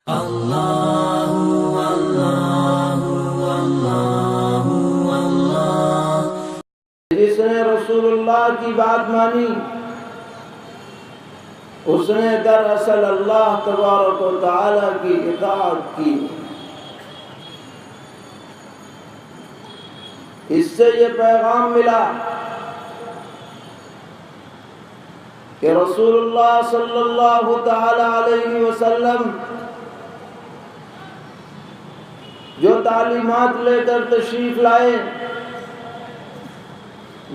جس نے رسول اللہ کی بات مانی اس نے دراصل اللہ تبارک و تعالی کی اطاعت کی۔ اس سے یہ پیغام ملا کہ رسول اللہ صلی اللہ تعالی علیہ وسلم جو تعلیمات لے کر تشریف لائے،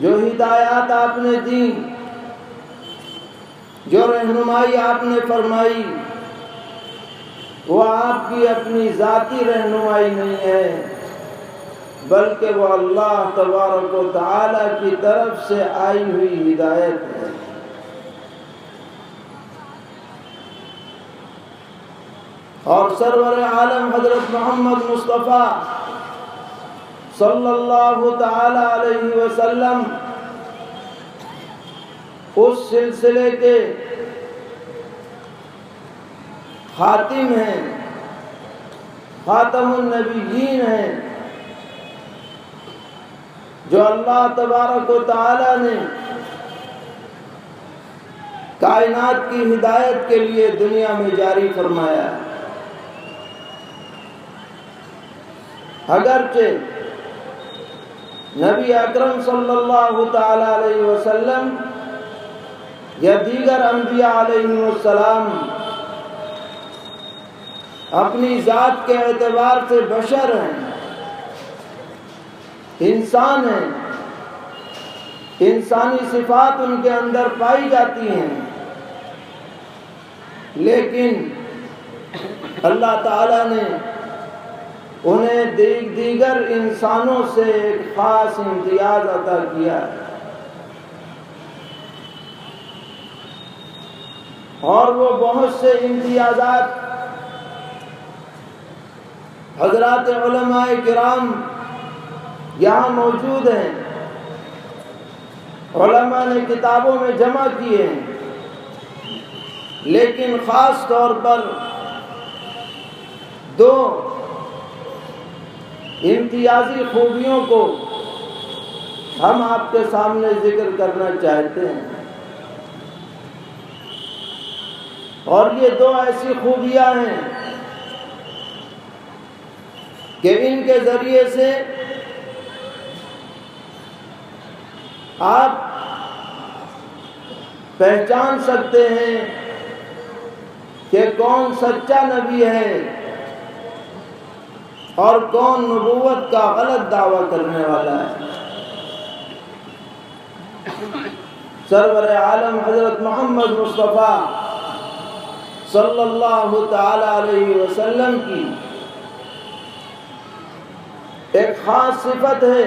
جو ہدایات آپ نے دی، جو رہنمائی آپ نے فرمائی، وہ آپ کی اپنی ذاتی رہنمائی نہیں ہے بلکہ وہ اللہ تبارک و تعالی کی طرف سے آئی ہوئی ہدایت ہے۔ اور سرور عالم حضرت محمد مصطفیٰ صلی اللہ تعالی علیہ وسلم اس سلسلے کے خاتم ہیں، خاتم النبیین ہیں، جو اللہ تبارک و تعالی نے کائنات کی ہدایت کے لیے دنیا میں جاری فرمایا۔ اگرچہ نبی اکرم صلی اللہ تعالی علیہ وسلم یا دیگر انبیاء علیہ السلام اپنی ذات کے اعتبار سے بشر ہیں، انسان ہیں، انسانی صفات ان کے اندر پائی جاتی ہیں، لیکن اللہ تعالیٰ نے انہیں دیگر انسانوں سے ایک خاص امتیاز عطا کیا ہے، اور وہ بہت سے امتیازات حضرات علماء کرام یہاں موجود ہیں، علماء نے کتابوں میں جمع کیے ہیں، لیکن خاص طور پر دو امتیازی خوبیوں کو ہم آپ کے سامنے ذکر کرنا چاہتے ہیں، اور یہ دو ایسی خوبیاں ہیں کہ ان کے ذریعے سے آپ پہچان سکتے ہیں کہ کون سچا نبی ہے اور کون نبوت کا غلط دعویٰ کرنے والا ہے۔ سرور عالم حضرت محمد مصطفیٰ صلی اللہ تعالی علیہ وسلم کی ایک خاص صفت ہے،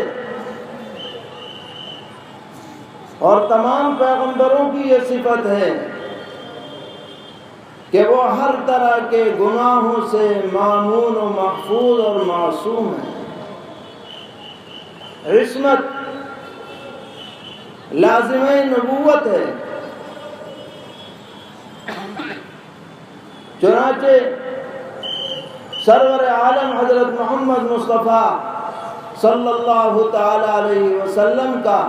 اور تمام پیغمبروں کی یہ صفت ہے کہ وہ ہر طرح کے گناہوں سے مامون و محفوظ اور معصوم ہیں۔ عصمت لازمہ نبوت ہے، چنانچہ سرور عالم حضرت محمد مصطفیٰ صلی اللہ تعالی علیہ وسلم کا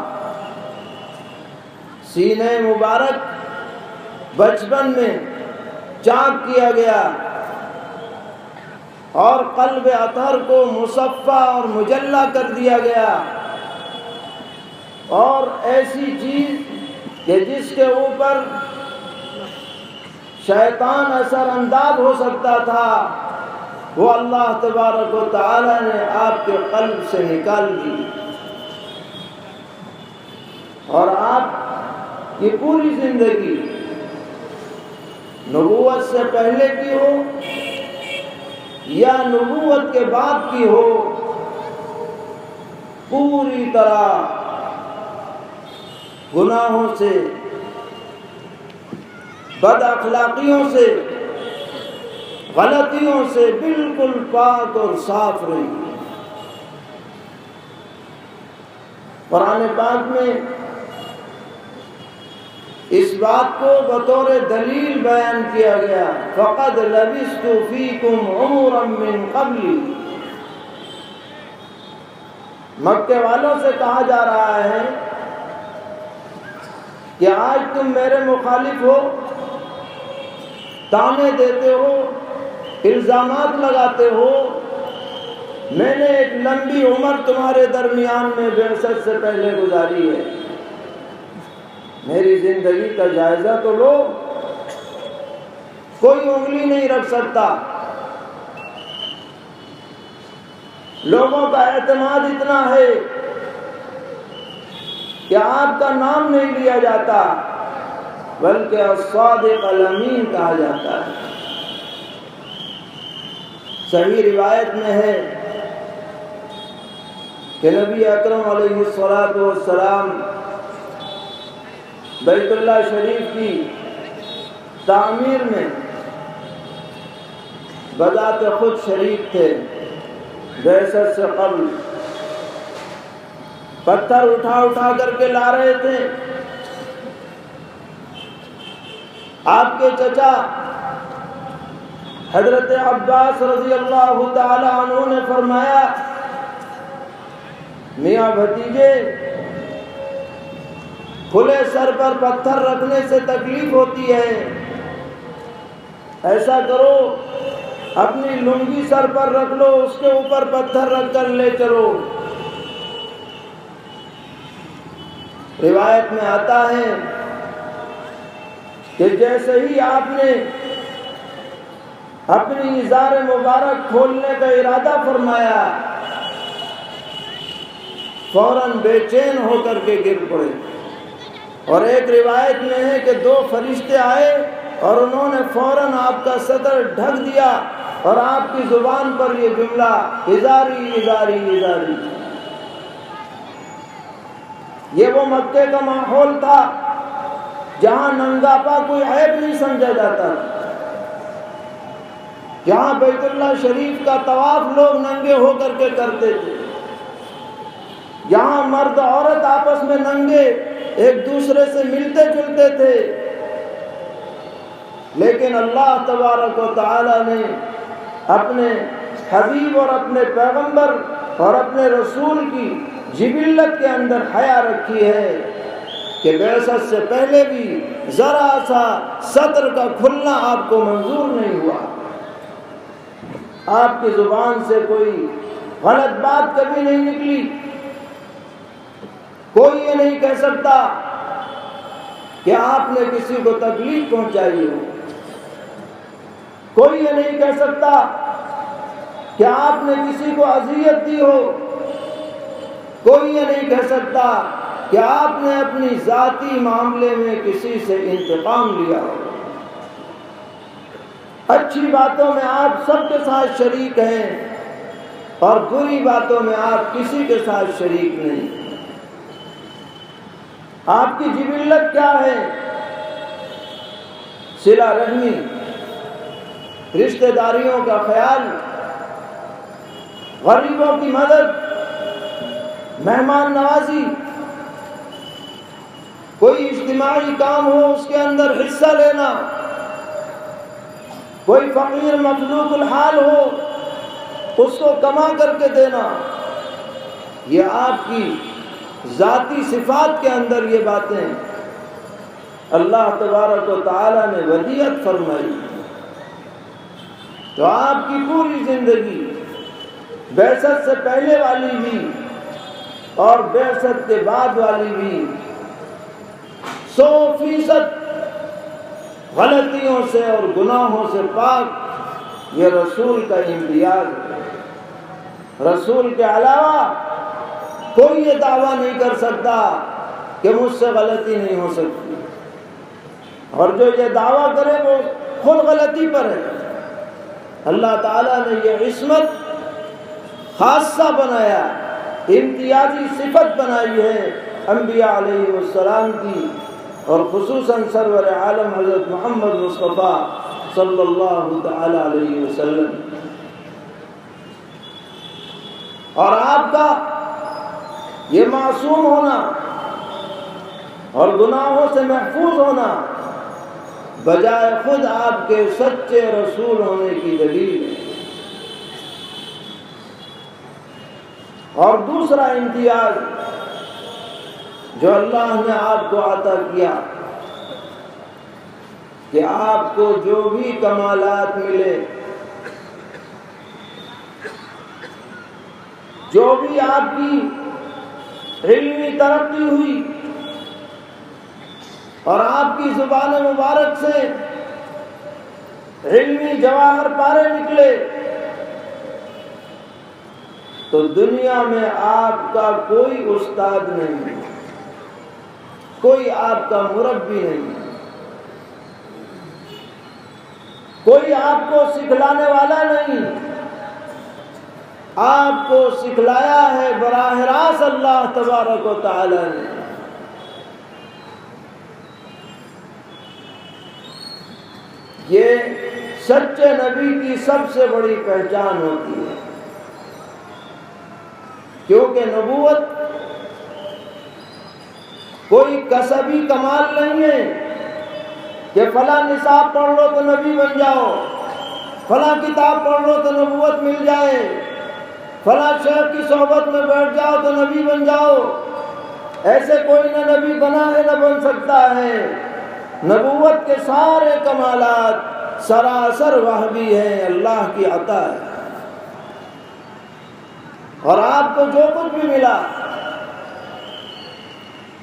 سینہ مبارک بچپن میں چاک کیا گیا، اور قلب اطہر کو مصفہ اور مجلہ کر دیا گیا، اور ایسی چیز کہ جس کے اوپر شیطان اثر انداز ہو سکتا تھا وہ اللہ تبارک و تعالی نے آپ کے قلب سے نکال دی، اور آپ کی پوری زندگی نبوت سے پہلے کی ہو یا نبوت کے بعد کی ہو، پوری طرح گناہوں سے، بد اخلاقیوں سے، غلطیوں سے بالکل پاک اور صاف رہی۔ قرآن پاک میں اس بات کو بطور دلیل بیان کیا گیا، فقد لبثت فیکم عمرا من قبلی۔ مکے والوں سے کہا جا رہا ہے کہ آج تم میرے مخالف ہو، طعنے دیتے ہو، الزامات لگاتے ہو، میں نے ایک لمبی عمر تمہارے درمیان میں بعثت سے پہلے گزاری ہے، میری زندگی کا جائزہ تو لو۔ کوئی انگلی نہیں رکھ سکتا، لوگوں کا اعتماد اتنا ہے کہ آپ کا نام نہیں لیا جاتا بلکہ الصادق الامین کہا جاتا ہے۔ صحیح روایت میں ہے کہ نبی اکرم علیہ الصلوۃ والسلام بیت اللہ شریف کی تعمیر میں بذات خود شریک تھے۔ بعثت سے قبل پتھر اٹھا اٹھا کر کے لا رہے تھے۔ آپ کے چچا حضرت عباس رضی اللہ تعالی عنہ نے فرمایا، میاں بھتیجے، کھلے سر پر پتھر رکھنے سے تکلیف ہوتی ہے، ایسا کرو اپنی لنگی سر پر رکھ لو، اس کے اوپر پتھر رکھ کر لے چلو۔ روایت میں آتا ہے کہ جیسے ہی آپ نے اپنی ازار مبارک کھولنے کا ارادہ فرمایا، فوراً بے چین ہو کر کے گر پڑے۔ اور ایک روایت میں ہے کہ 2 فرشتے آئے اور انہوں نے فوراً آپ کا صدر ڈھک دیا اور آپ کی زبان پر یہ جملہ ازاری ازاری ازاری۔ یہ وہ مکے کا ماحول تھا جہاں ننگاپا کوئی عیب نہیں سمجھا جاتا، جہاں بیت اللہ شریف کا طواف لوگ ننگے ہو کر کے کرتے تھے، جہاں مرد عورت آپس میں ننگے ایک دوسرے سے ملتے جلتے تھے، لیکن اللہ تبارک و تعالی نے اپنے حبیب اور اپنے پیغمبر اور اپنے رسول کی جبلت کے اندر حیا رکھی ہے کہ بعثت سے پہلے بھی ذرا سا سطر کا کھلنا آپ کو منظور نہیں ہوا۔ آپ کی زبان سے کوئی غلط بات کبھی نہیں نکلی، کوئی یہ نہیں کہہ سکتا کہ آپ نے کسی کو تکلیف پہنچائی ہو، کوئی یہ نہیں کہہ سکتا کہ آپ نے کسی کو اذیت دی ہو، کوئی یہ نہیں کہہ سکتا کہ آپ نے اپنی ذاتی معاملے میں کسی سے انتقام لیا ہو۔ اچھی باتوں میں آپ سب کے ساتھ شریک ہیں اور بری باتوں میں آپ کسی کے ساتھ شریک نہیں۔ آپ کی جبلت کیا ہے؟ صلہ رحمی، رشتہ داریوں کا خیال، غریبوں کی مدد، مہمان نوازی، کوئی اجتماعی کام ہو اس کے اندر حصہ لینا، کوئی فقیر مفلوق الحال ہو اس کو کما کر کے دینا، یہ آپ کی ذاتی صفات کے اندر یہ باتیں اللہ تبارک و تعالی نے ودیعت فرمائی۔ تو آپ کی پوری زندگی بعثت سے پہلے والی بھی اور بعثت کے بعد والی بھی 100% غلطیوں سے اور گناہوں سے پاک، یہ رسول کا امتیاز ہے۔ رسول کے علاوہ کوئی یہ دعویٰ نہیں کر سکتا کہ مجھ سے غلطی نہیں ہو سکتی، اور جو یہ دعویٰ کرے وہ خود غلطی پر ہے۔ اللہ تعالیٰ نے یہ عصمت خاصہ بنایا، امتیازی صفت بنائی ہے انبیاء علیہ السلام کی، اور خصوصاً سرور عالم حضرت محمد مصطفیٰ صلی اللہ تعالی علیہ وسلم۔ اور آپ کا یہ معصوم ہونا، اور گناہوں سے محفوظ ہونا بجائے خود آپ کے سچے رسول ہونے کی دلیل ہے۔ اور دوسرا امتیاز جو اللہ نے آپ کو عطا کیا کہ آپ کو جو بھی کمالات ملے، جو بھی آپ کی علمی ترقی ہوئی اور آپ کی زبان مبارک سے علمی جواہر پارے نکلے، تو دنیا میں آپ کا کوئی استاد نہیں، کوئی آپ کا مربی نہیں، کوئی آپ کو سکھلانے والا نہیں، آپ کو سکھلایا ہے براہ راست اللہ تبارک و تعالی نے۔ یہ سچے نبی کی سب سے بڑی پہچان ہوتی ہے، کیونکہ نبوت کوئی کسبی کمال نہیں ہے کہ فلاں نصاب پڑھ لو تو نبی بن جاؤ، فلاں کتاب پڑھ لو تو نبوت مل جائے، فلاں شیخ کی صحبت میں بیٹھ جاؤ تو نبی بن جاؤ۔ ایسے کوئی نہ نبی بنا ہے نہ بن سکتا ہے۔ نبوت کے سارے کمالات سراسر وحی ہیں، اللہ کی عطا ہے۔ اور آپ کو جو کچھ بھی ملا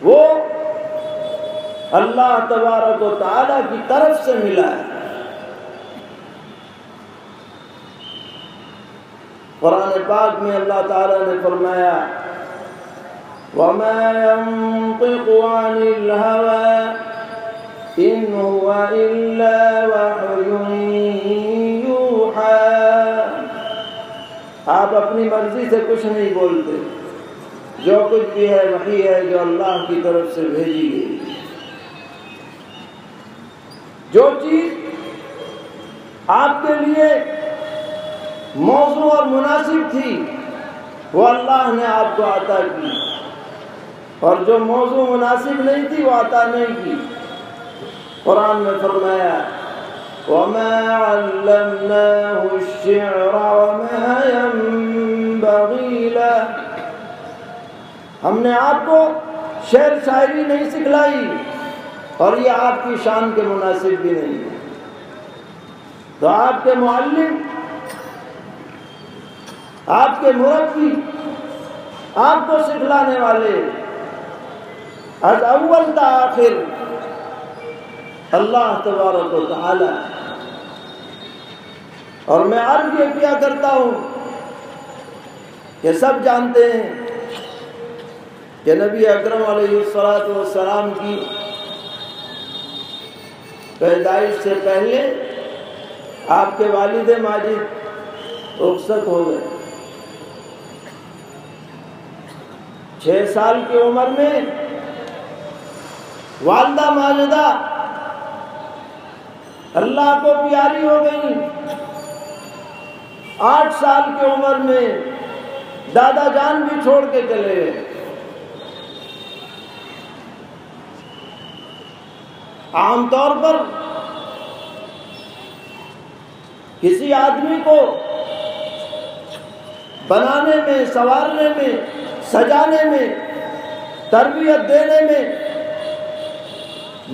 وہ اللہ تبارک و تعالی کی طرف سے ملا ہے۔ قرآن پاک میں اللہ تعالیٰ نے فرمایا وَمَا يَنطِقُ عَنِ الْهَوَىٰ إِنْ هُوَ إِلَّا وَحْيٌ يُوحَىٰ۔ آپ اپنی مرضی سے کچھ نہیں بولتے، جو کچھ بھی ہے وحی ہے جو اللہ کی طرف سے بھیجی گئی۔ جو چیز آپ کے لیے موضوع اور مناسب تھی وہ اللہ نے آپ کو عطا کی، اور جو موضوع مناسب نہیں تھی وہ عطا نہیں کی۔ قرآن میں فرمایا وَمَا عَلَّمْنَاهُ الشِّعْرَ وَمَا يَنبَغِي لَهُ۔ ہم نے آپ کو شعر شاعری نہیں سکھلائی اور یہ آپ کی شان کے مناسب بھی نہیں ہے۔ تو آپ کے معلم، آپ کے مربی، آپ کو سکھلانے والے از اول تا آخر اللہ تبارک و تعالی۔ اور میں عرض یہ کیا کرتا ہوں کہ سب جانتے ہیں کہ نبی اکرم علیہ السلام کی پیدائش سے پہلے آپ کے والد ماجد رخصت ہو گئے۔ 6 سال کی عمر میں والدہ ماجدہ اللہ کو پیاری ہو گئی۔ 8 سال کی عمر میں دادا جان بھی چھوڑ کے چلے گئے۔ عام طور پر کسی آدمی کو بنانے میں، سنوارنے میں، سجانے میں، تربیت دینے میں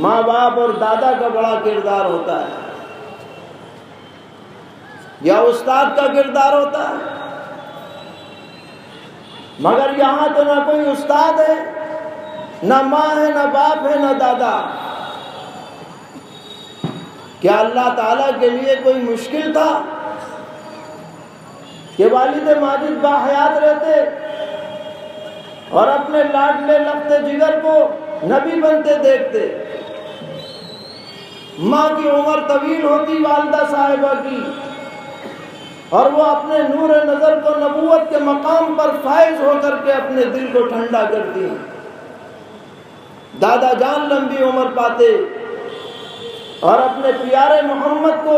ماں باپ اور دادا کا بڑا کردار ہوتا ہے، یا استاد کا کردار ہوتا ہے۔ مگر یہاں تو نہ کوئی استاد ہے، نہ ماں ہے، نہ باپ ہے، نہ دادا۔ کیا اللہ تعالیٰ کے لیے کوئی مشکل تھا کہ والد ماجد باحیات رہتے اور اپنے لاڈلے لختے جگر کو نبی بنتے دیکھتے؟ ماں کی عمر طویل ہوتی والدہ صاحبہ کی، اور وہ اپنے نور نظر کو نبوت کے مقام پر فائز ہو کر کے اپنے دل کو ٹھنڈا کرتی۔ دادا جان لمبی عمر پاتے اور اپنے پیارے محمد کو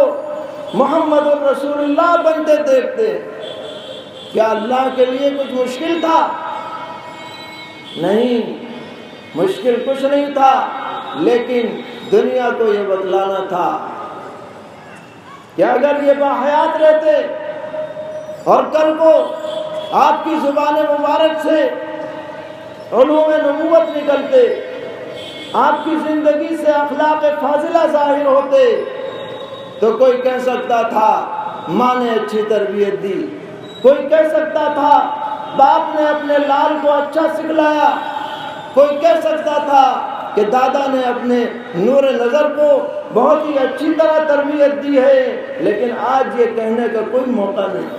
محمد الرسول اللہ بنتے دیکھتے۔ کیا اللہ کے لیے کچھ مشکل تھا؟ نہیں، مشکل کچھ نہیں تھا، لیکن دنیا کو یہ بتلانا تھا کہ اگر یہ باحیات رہتے اور کل کو آپ کی زبان مبارک سے علوم نبوت نکلتے، آپ کی زندگی سے اخلاق فاضلہ ظاہر ہوتے، تو کوئی کہہ سکتا تھا ماں نے اچھی تربیت دی، کوئی کہہ سکتا تھا باپ نے اپنے لال کو اچھا سکھلایا، کوئی کہہ سکتا تھا کہ دادا نے اپنے نور نظر کو بہت ہی اچھی طرح تربیت دی ہے، لیکن آج یہ کہنے کا کوئی موقع نہیں۔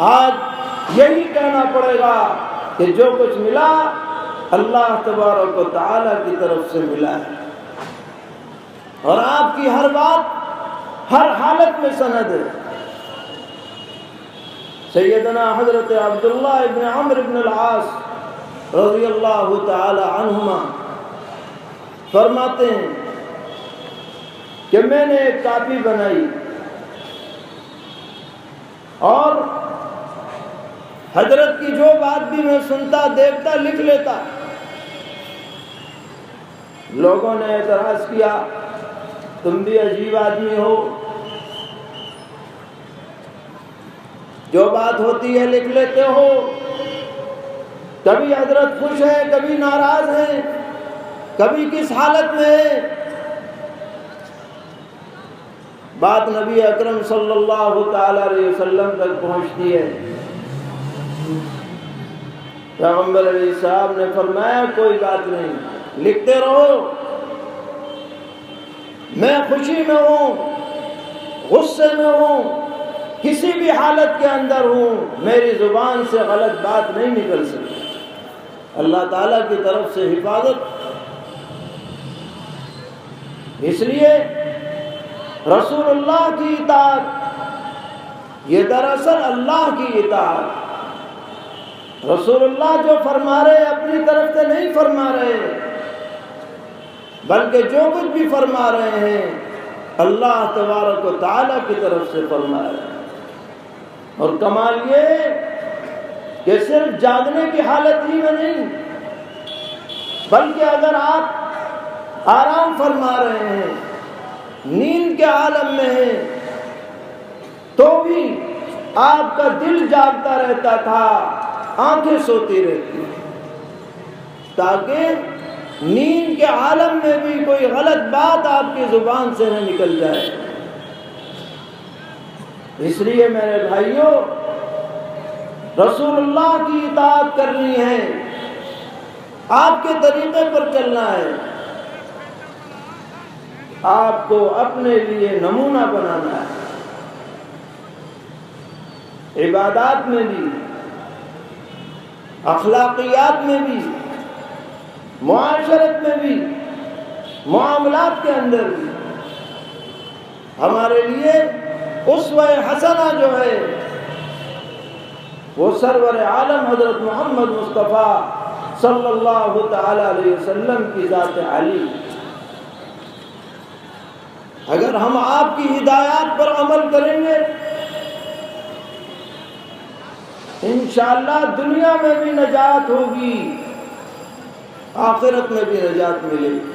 آج یہی کہنا پڑے گا کہ جو کچھ ملا اللہ تبارک و تعالیٰ کی طرف سے ملا ہے، اور آپ کی ہر بات ہر حالت میں سند ہے۔ سیدنا حضرت عبداللہ ابن عمرو ابن العاص رضی اللہ تعالی عنہما فرماتے ہیں کہ میں نے ایک کاپی بنائی اور حضرت کی جو بات بھی میں سنتا دیکھتا لکھ لیتا۔ لوگوں نے اعتراض کیا تم بھی عجیب آدمی ہو، جو بات ہوتی ہے لکھ لیتے ہو، کبھی حضرت خوش ہے کبھی ناراض ہے، کبھی کس حالت میں ہے۔ بات نبی اکرم صلی اللہ تعالی علیہ وسلم تک پہنچتی ہے۔ پیغمبر علیہ السلام نے فرمایا کوئی بات نہیں، لکھتے رہو، میں خوشی میں ہوں، غصے میں ہوں، کسی بھی حالت کے اندر ہوں، میری زبان سے غلط بات نہیں نکل سکتی۔ اللہ تعالیٰ کی طرف سے حفاظت۔ اس لیے رسول اللہ کی اطاعت یہ دراصل اللہ کی اطاعت۔ رسول اللہ جو فرما رہے اپنی طرف سے نہیں فرما رہے، بلکہ جو کچھ بھی فرما رہے ہیں اللہ تبارک و تعالیٰ کی طرف سے فرما رہے ہیں۔ اور کمال یہ کہ صرف جاگنے کی حالت ہی میں نہیں، بلکہ اگر آپ آرام فرما رہے ہیں، نیند کے عالم میں ہیں، تو بھی آپ کا دل جاگتا رہتا تھا، آنکھیں سوتی رہتی، تاکہ نیند کے عالم میں بھی کوئی غلط بات آپ کی زبان سے نہ نکل جائے۔ اس لیے میرے بھائیوں، رسول اللہ کی اطاعت کرنی ہے، آپ کے طریقے پر چلنا ہے، آپ کو اپنے لیے نمونہ بنانا ہے، عبادات میں بھی، اخلاقیات میں بھی، معاشرت میں بھی، معاملات کے اندر بھی۔ ہمارے لیے اسوہ حسنہ جو ہے وہ سرور عالم حضرت محمد مصطفیٰ صلی اللہ تعالی علیہ وسلم کی ذات علی۔ اگر ہم آپ کی ہدایات پر عمل کریں گے، انشاءاللہ دنیا میں بھی نجات ہوگی، آخرت میں بھی نجات ملے گی۔